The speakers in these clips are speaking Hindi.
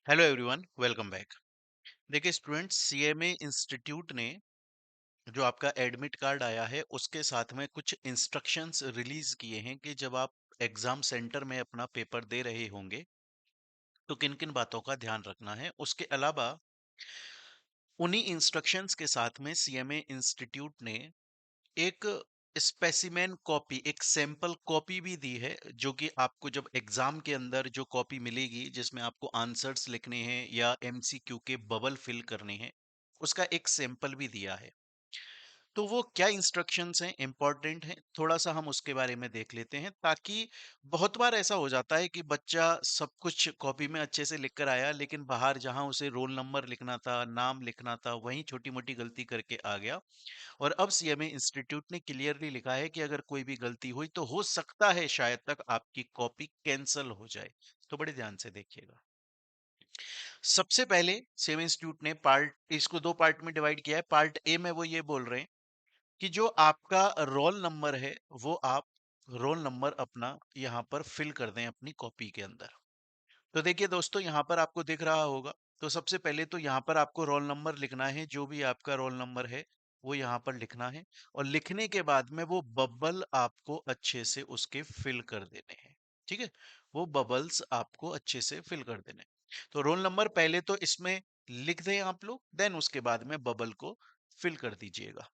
Hello everyone, welcome back. देखिए स्टूडेंट्स, सीएमए इंस्टीट्यूट ने जो आपका एडमिट कार्ड आया है उसके साथ में कुछ इंस्ट्रक्शंस रिलीज किए हैं कि जब आप एग्जाम सेंटर में अपना पेपर दे रहे होंगे तो किन किन बातों का ध्यान रखना है। उसके अलावा उन्हीं इंस्ट्रक्शंस के साथ में सीएमए इंस्टीट्यूट ने एक स्पेसिमेन कॉपी, एक सैंपल कॉपी भी दी है, जो कि आपको जब एग्जाम के अंदर जो कॉपी मिलेगी जिसमें आपको आंसर्स लिखने हैं या एमसीक्यू के बबल फिल करने हैं, उसका एक सैंपल भी दिया है। तो वो क्या इंस्ट्रक्शंस हैं, इंपॉर्टेंट हैं, थोड़ा सा हम उसके बारे में देख लेते हैं, ताकि बहुत बार ऐसा हो जाता है कि बच्चा सब कुछ कॉपी में अच्छे से लिख कर आया, लेकिन बाहर जहां उसे रोल नंबर लिखना था, नाम लिखना था, वहीं छोटी मोटी गलती करके आ गया। और अब सीएमए इंस्टीट्यूट ने क्लियरली लिखा है कि अगर कोई भी गलती हुई तो हो सकता है शायद तक आपकी कॉपी कैंसल हो जाए। तो बड़े ध्यान से देखिएगा। सबसे पहले सीएमए इंस्टीट्यूट ने पार्ट इसको दो पार्ट में डिवाइड किया है। पार्ट ए में वो ये बोल रहे हैं कि जो आपका रोल नंबर है वो आप रोल नंबर अपना यहाँ पर फिल कर दें अपनी कॉपी के अंदर। तो देखिए दोस्तों, यहाँ पर आपको दिख रहा होगा। तो सबसे पहले तो यहाँ पर आपको रोल नंबर लिखना है, जो भी आपका रोल नंबर है वो यहाँ पर लिखना है। और लिखने के बाद में वो बबल आपको अच्छे से उसके फिल कर देने हैं। ठीक है, वो बबल्स आपको अच्छे से फिल कर देने हैं। तो रोल नंबर पहले तो इसमें लिख दें आप लोग, देन उसके बाद में बबल को फिल कर दीजिएगा।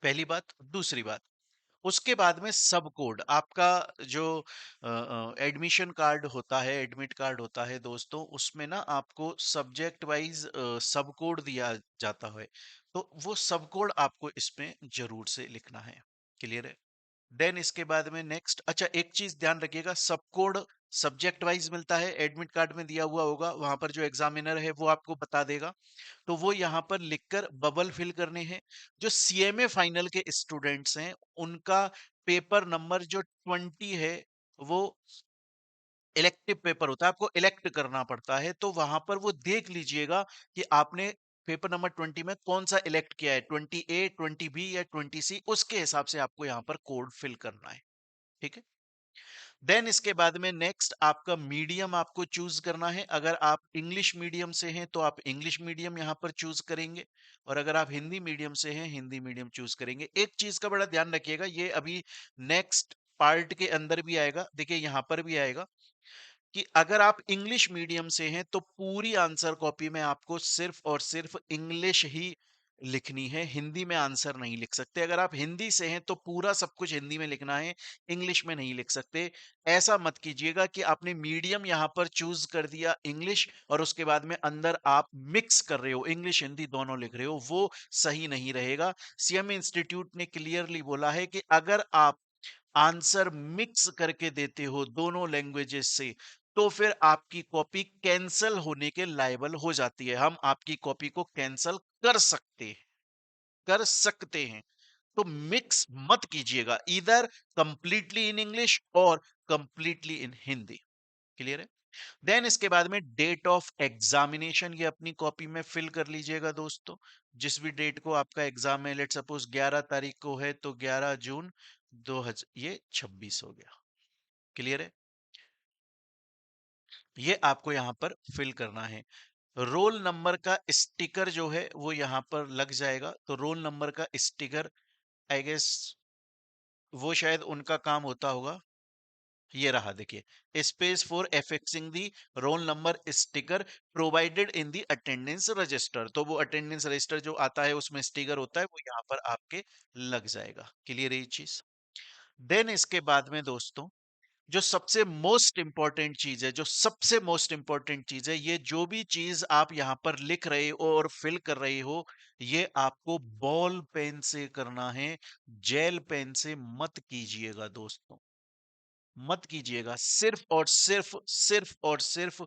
पहली बात। दूसरी बात, उसके बाद में सब कोड आपका जो एडमिशन कार्ड होता है, एडमिट कार्ड होता है दोस्तों, उसमें ना आपको सब्जेक्ट वाइज सब कोड दिया जाता है। तो वो सब कोड आपको इसमें जरूर से लिखना है। क्लियर है? देन इसके बाद में नेक्स्ट, अच्छा एक चीज ध्यान रखिएगा, सब कोड सब्जेक्ट वाइज मिलता है, एडमिट कार्ड में दिया हुआ होगा, वहां पर जो एग्जामिनर है वो आपको बता देगा। तो वो यहाँ पर लिखकर बबल फिल करने हैं। जो सीएमए फाइनल के स्टूडेंट्स हैं उनका पेपर नंबर जो 20 है, वो इलेक्टिव पेपर होता है, आपको इलेक्ट करना पड़ता है। तो वहां पर वो देख लीजिएगा कि आपने पेपर नंबर 20 में कौन सा इलेक्ट किया है, 20A, 20B या 20C, उसके हिसाब से आपको यहाँ पर कोड फिल करना है। ठीक है। देन इसके बाद में नेक्स्ट आपका मीडियम आपको चूज करना है। अगर आप इंग्लिश मीडियम से हैं तो आप इंग्लिश मीडियम यहां पर चूज करेंगे, और अगर आप हिंदी मीडियम से हैं हिंदी मीडियम चूज करेंगे। एक चीज का बड़ा ध्यान रखिएगा, ये अभी नेक्स्ट पार्ट के अंदर भी आएगा, देखिए यहां पर भी आएगा कि अगर आप इंग्लिश मीडियम से हैं तो पूरी आंसर कॉपी में आपको सिर्फ और सिर्फ इंग्लिश ही लिखनी है, हिंदी में आंसर नहीं लिख सकते। अगर आप हिंदी से हैं तो पूरा सब कुछ हिंदी में लिखना है, इंग्लिश में नहीं लिख सकते। ऐसा मत कीजिएगा कि आपने मीडियम यहां पर चूज कर दिया इंग्लिश, और उसके बाद में अंदर आप मिक्स कर रहे हो, इंग्लिश हिंदी दोनों लिख रहे हो, वो सही नहीं रहेगा। सीएमए इंस्टीट्यूट ने क्लियरली बोला है कि अगर आप आंसर मिक्स करके देते हो दोनों लैंग्वेजेस से, तो फिर आपकी कॉपी कैंसल होने के लायबल हो जाती है। हम आपकी कॉपी को कैंसल कर सकते हैं। तो मिक्स मत कीजिएगा, इधर कंप्लीटली इन इंग्लिश और कंप्लीटली इन हिंदी। क्लियर है? देन इसके बाद में डेट ऑफ एग्जामिनेशन ये अपनी कॉपी में फिल कर लीजिएगा दोस्तों। जिस भी डेट को आपका एग्जाम है, लेट सपोज 11 तारीख को है तो 11 जून 2000 ये 26 हो गया। क्लियर है? ये आपको यहां पर फिल करना है। रोल नंबर का स्टिकर जो है वो यहां पर लग जाएगा। तो रोल नंबर का स्टिकर, आई गेस वो शायद उनका काम होता होगा। ये रहा, देखिए, space for affixing the roll number sticker provided in the attendance register. तो वो अटेंडेंस रजिस्टर जो आता है उसमें स्टिकर होता है, वो यहाँ पर आपके लग जाएगा। क्लियर है ये चीज? देन इसके बाद में दोस्तों, जो सबसे मोस्ट इंपॉर्टेंट चीज है, जो सबसे मोस्ट इंपॉर्टेंट चीज है, ये जो भी चीज आप यहां पर लिख रहे हो और फिल कर रहे हो, ये आपको बॉल पेन से करना है, जेल पेन से मत कीजिएगा दोस्तों। मत कीजिएगा, सिर्फ और सिर्फ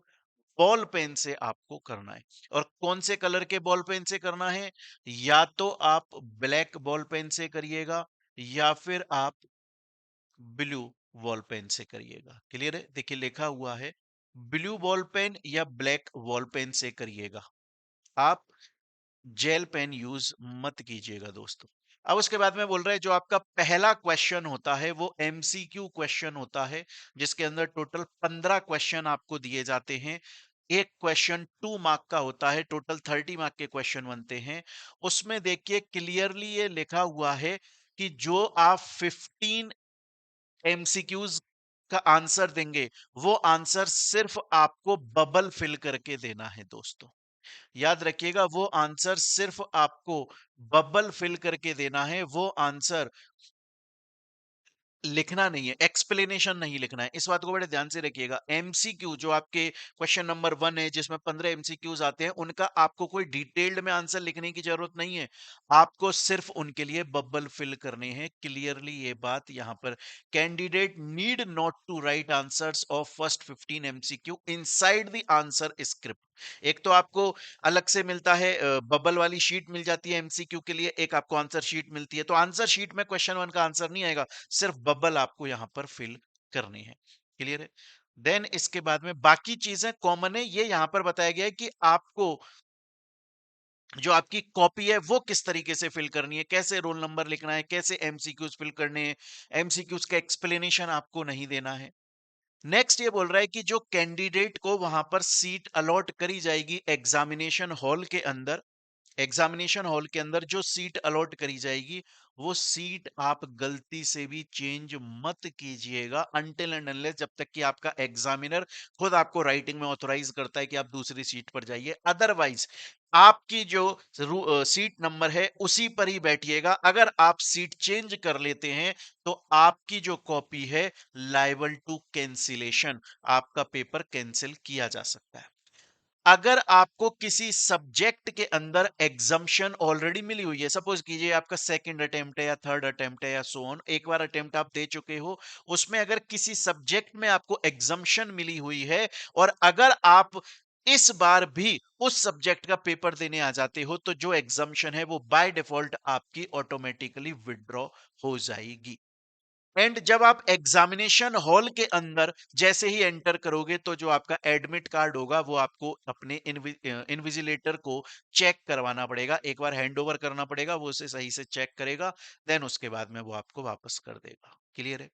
बॉल पेन से आपको करना है। और कौन से कलर के बॉल पेन से करना है? या तो आप ब्लैक बॉल पेन से करिएगा, या फिर आप ब्लू बॉल पेन से करिएगा। क्लियर है? देखिए लिखा हुआ है, ब्लू बॉल पेन या ब्लैक बॉल पेन से करिएगा। आप जेल पेन यूज मत कीजिएगा दोस्तों। अब उसके बाद में बोल रहे हैं, जो आपका पहला क्वेश्चन होता है वो एमसीक्यू क्वेश्चन होता है, जिसके अंदर टोटल 15 क्वेश्चन आपको दिए जाते हैं। एक क्वेश्चन 2 मार्क का होता है, टोटल 30 मार्क के क्वेश्चन बनते हैं। उसमें देखिए क्लियरली ये लिखा हुआ है कि जो आप 15 एमसीक्यूज का आंसर देंगे, वो आंसर सिर्फ आपको बबल फिल करके देना है दोस्तों। याद रखिएगा, वो आंसर सिर्फ आपको बबल फिल करके देना है, वो आंसर लिखना नहीं है, एक्सप्लेनेशन नहीं लिखना है। इस बात को बड़े ध्यान से रखिएगा। एमसीक्यू जो आपके क्वेश्चन नंबर 1 है, जिसमें 15 एमसीक्यूज आते हैं, उनका आपको कोई डिटेल्ड में आंसर लिखने की जरूरत नहीं है। आपको सिर्फ उनके लिए बबल फिल करने हैं। क्लियरली ये बात यहां पर, candidate need not to write answers of first 15 MCQ inside the answer script. एक तो आपको अलग से मिलता है, बबल वाली शीट मिल जाती है एमसीक्यू के लिए, एक आपको आंसर शीट मिलती है। तो आंसर शीट में क्वेश्चन 1 का आंसर नहीं आएगा, सिर्फ बबल आपको यहां पर फिल करनी है। क्लियर है? देन इसके बाद में बाकी चीजें कॉमन है। ये यहां पर बताया गया है कि आपको जो आपकी कॉपी है वो किस तरीके से फिल करनी है, कैसे रोल नंबर लिखना है, कैसे एमसीक्यूज फिल करने हैं। एमसीक्यूज का एक्सप्लेनेशन आपको नहीं देना है। नेक्स्ट ये बोल रहा है कि जो कैंडिडेट को वहां पर सीट अलॉट करी जाएगी एग्जामिनेशन हॉल के अंदर, एग्जामिनेशन हॉल के अंदर जो सीट अलॉट करी जाएगी, वो सीट आप गलती से भी चेंज मत कीजिएगा अनटिल एंड अनलेस, जब तक कि आपका एग्जामिनर खुद आपको राइटिंग में ऑथोराइज करता है कि आप दूसरी सीट पर जाइए। अदरवाइज आपकी जो सीट नंबर है उसी पर ही बैठिएगा। अगर आप सीट चेंज कर लेते हैं तो आपकी जो कॉपी है लायबल टू कैंसिलेशन, आपका पेपर कैंसिल किया जा सकता है। अगर आपको किसी सब्जेक्ट के अंदर एग्जम्पशन ऑलरेडी मिली हुई है, सपोज कीजिए आपका सेकंड अटेम्प्ट है या थर्ड अटेम्प्ट है या सो ऑन, एक बार अटेम्प्ट आप दे चुके हो, उसमें अगर किसी सब्जेक्ट में आपको एग्जम्पशन मिली हुई है और अगर आप इस बार भी उस सब्जेक्ट का पेपर देने आ जाते हो, तो जो एग्जम्पशन है वो बाय डिफॉल्ट आपकी ऑटोमेटिकली विड्रॉ हो जाएगी। एंड जब आप एग्जामिनेशन हॉल के अंदर जैसे ही एंटर करोगे, तो जो आपका एडमिट कार्ड होगा वो आपको अपने इनविजिलेटर को चेक करवाना पड़ेगा, एक बार हैंड ओवर करना पड़ेगा, वो उसे सही से चेक करेगा, देन उसके बाद में वो आपको वापस कर देगा। क्लियर है?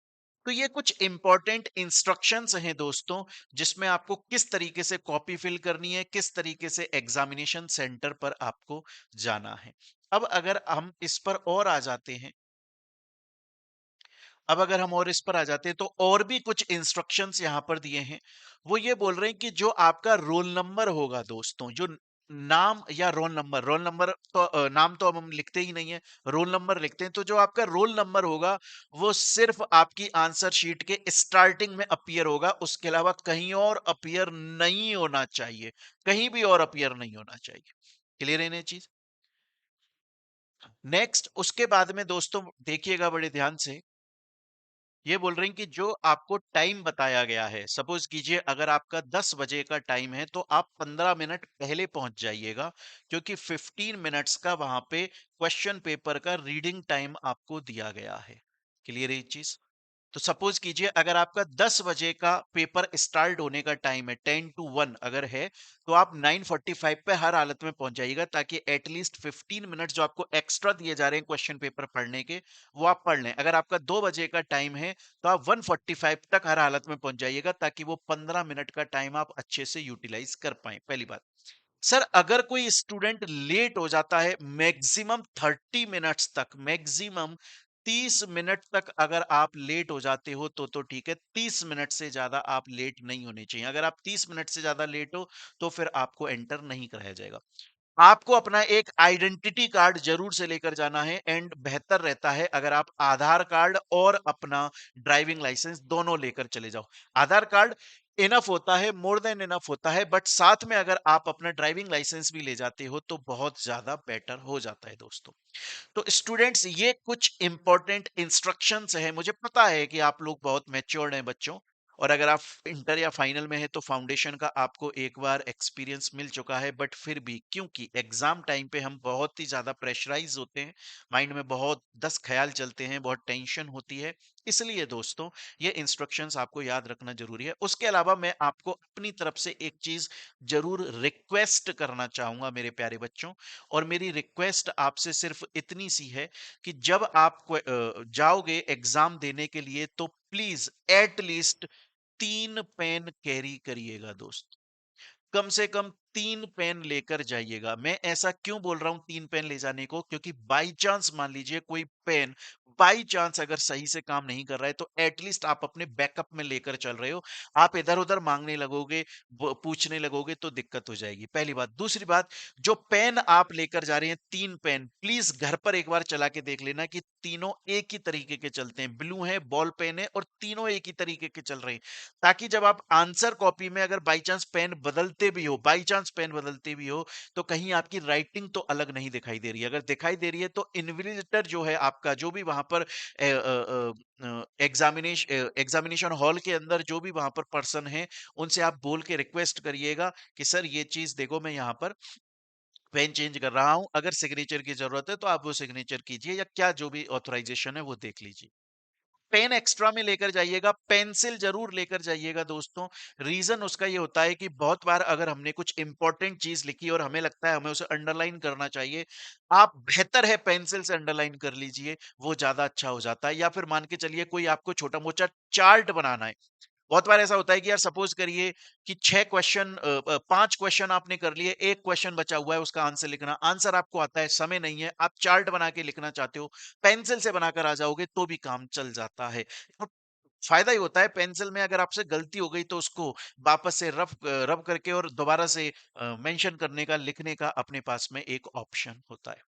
तो ये कुछ इंपॉर्टेंट इंस्ट्रक्शंस हैं दोस्तों, जिसमें आपको किस तरीके से कॉपी फिल करनी है, किस तरीके से एग्जामिनेशन सेंटर पर आपको जाना है। अब अगर हम इस पर और आ जाते हैं, अब अगर हम और इस पर आ जाते हैं, तो और भी कुछ इंस्ट्रक्शंस यहां पर दिए हैं। वो ये बोल रहे हैं कि जो आपका रोल नंबर होगा दोस्तों, जो नाम या रोल नंबर तो नाम तो अब हम लिखते ही नहीं है, रोल नंबर लिखते हैं। तो जो आपका रोल नंबर होगा वो सिर्फ आपकी आंसर शीट के स्टार्टिंग में अपीयर होगा, उसके अलावा कहीं और अपीयर नहीं होना चाहिए, कहीं भी और अपीयर नहीं होना चाहिए। क्लियर है ना ये चीज? नेक्स्ट उसके बाद में दोस्तों देखिएगा बड़े ध्यान से, ये बोल रहे हैं कि जो आपको टाइम बताया गया है, सपोज कीजिए अगर आपका 10 बजे का टाइम है, तो आप 15 मिनट पहले पहुंच जाइएगा, क्योंकि 15 मिनट्स का वहां पे क्वेश्चन पेपर का रीडिंग टाइम आपको दिया गया है। क्लियर है ये चीज? तो सपोज कीजिए अगर आपका 10 बजे का पेपर स्टार्ट होने का टाइम है, 10 to 1 अगर है, तो आप 9:45 पे हर हालत में पहुंच जाइएगा, ताकि एटलीस्ट 15 मिनट जो आपको एक्स्ट्रा दिए जा रहे हैं क्वेश्चन पेपर पढ़ने के, वो आप पढ़ लें। अगर आपका 2 बजे का टाइम है, तो आप 1:45 तक हर हालत में पहुंच जाइएगा, ताकि वो 15 मिनट का टाइम आप अच्छे से यूटिलाइज कर पाए। पहली बात। सर अगर कोई स्टूडेंट लेट हो जाता है, मैक्सिमम 30 मिनट्स तक, मैक्सिमम 30 मिनट तक अगर आप लेट हो जाते हो तो ठीक है, 30 मिनट से ज्यादा आप लेट नहीं होने चाहिए। अगर आप 30 मिनट से ज्यादा लेट हो, तो फिर आपको एंटर नहीं कराया जाएगा। आपको अपना एक आइडेंटिटी कार्ड जरूर से लेकर जाना है, एंड बेहतर रहता है अगर आप आधार कार्ड और अपना ड्राइविंग लाइसेंस दोनों लेकर चले जाओ। आधार कार्ड इनफ होता है, मोर देन इनफ होता है, बट साथ में अगर आप अपना ड्राइविंग लाइसेंस भी ले जाते हो तो बहुत ज्यादा बेटर हो जाता है दोस्तों। तो स्टूडेंट्स ये कुछ इंपॉर्टेंट इंस्ट्रक्शंस है। मुझे पता है कि आप लोग बहुत मैच्योर्ड हैं बच्चों, और अगर आप इंटर या फाइनल में है तो फाउंडेशन का आपको एक बार एक्सपीरियंस मिल चुका है, बट फिर भी क्योंकि एग्जाम टाइम पे हम बहुत ही ज्यादा प्रेशराइज होते हैं, माइंड में बहुत 10 ख्याल चलते हैं, बहुत टेंशन होती है, इसलिए दोस्तों ये इंस्ट्रक्शंस आपको याद रखना जरूरी है। उसके अलावा मैं आपको अपनी तरफ से एक चीज जरूर रिक्वेस्ट करना चाहूंगा मेरे प्यारे बच्चों, और मेरी रिक्वेस्ट आपसे सिर्फ इतनी सी है कि जब आप जाओगे एग्जाम देने के लिए, तो please at least 3 pen carry करिएगा दोस्त। कम से कम 3 पेन लेकर जाइएगा। मैं ऐसा क्यों बोल रहा हूँ 3 पेन ले जाने को? क्योंकि बाय चांस मान लीजिए कोई पेन बाय चांस अगर सही से काम नहीं कर रहा है, तो एट लीस्ट आप अपने बैकअप में लेकर चल रहे हो। आप इधर-उधर माँगने लगोगे, ब पूछने लगोगे तो दिक्कत हो जाएगी, पहली बात। दूसरी बात, जो पेन आप लेकर जा रहे हैं 3 पेन, प्लीज़ घर पर एक बार चला के देख लेना कि तीनों एक ही तरीके के चलते हैं। ब्लू है, बॉल पेन है और तीनों एक ही तरीके के चल रहे हैं। ताकि जब आप आंसर कॉपी में अगर बाई चांस पेन बदलते भी हो, तो कहीं आपकी राइटिंग तो अलग नहीं दिखाई दे रही है। अगर दिखाई दे रही है तो इन्विजिलेटर जो है आपका, जो भी वहां पर एग्जामिनेशन हॉल के अंदर जो भी वहां पर पर्सन है, उनसे आप बोल के रिक्वेस्ट करिएगा कि सर ये चीज देखो, मैं यहाँ पर पेन चेंज कर रहा हूं, अगर सिग्नेचर की जरूरत है तो आप वो सिग्नेचर कीजिए, या क्या जो भी ऑथराइजेशन है वो देख लीजिए। पेन एक्स्ट्रा में लेकर जाइएगा, पेंसिल जरूर लेकर जाइएगा दोस्तों। रीजन उसका ये होता है कि बहुत बार अगर हमने कुछ इंपॉर्टेंट चीज लिखी और हमें लगता है हमें उसे अंडरलाइन करना चाहिए, आप बेहतर है पेंसिल से अंडरलाइन कर लीजिए, वो ज्यादा अच्छा हो जाता है। या फिर मान के चलिए कोई आपको छोटा मोटा चार्ट बनाना है। बहुत बार ऐसा होता है कि यार सपोज करिए कि 5 क्वेश्चन आपने कर लिए, एक क्वेश्चन बचा हुआ है उसका आंसर लिखना, आंसर आपको आता है, समय नहीं है, आप चार्ट बना के लिखना चाहते हो, पेंसिल से बनाकर आ जाओगे तो भी काम चल जाता है। तो फायदा ही होता है पेंसिल में, अगर आपसे गलती हो गई तो उसको वापस से रफ रब करके और दोबारा से मेंशन करने का, लिखने का अपने पास में एक ऑप्शन होता है।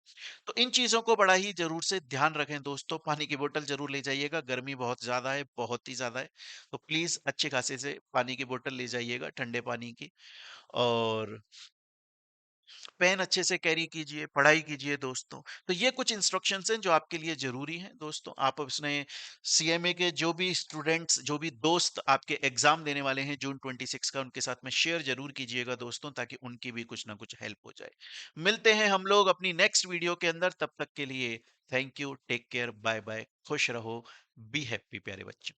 तो इन चीजों को बड़ा ही जरूर से ध्यान रखें दोस्तों। पानी की बोतल जरूर ले जाइएगा, गर्मी बहुत ज्यादा है, बहुत ही ज्यादा है। तो प्लीज अच्छे खासे से पानी की बोतल ले जाइएगा, ठंडे पानी की। और पेन अच्छे से कैरी कीजिए, पढ़ाई कीजिए दोस्तों। तो ये कुछ इंस्ट्रक्शंस हैं जो आपके लिए ज़रूरी हैं दोस्तों। आप उसने सीएमए के जो भी स्टूडेंट्स, जो भी दोस्त आपके एग्ज़ाम देने वाले हैं जून 26 का, उनके साथ में शेयर ज़रूर कीजिएगा दोस्तों, ताकि उनकी भी कुछ ना कुछ हेल्प हो जाए। मिलते हैं हम लोग अपनी नेक्स्ट वीडियो के अंदर, तब तक के लिए thank you, take care, bye bye, खुश रहो, बी हैप्पी प्यारे बच्चों।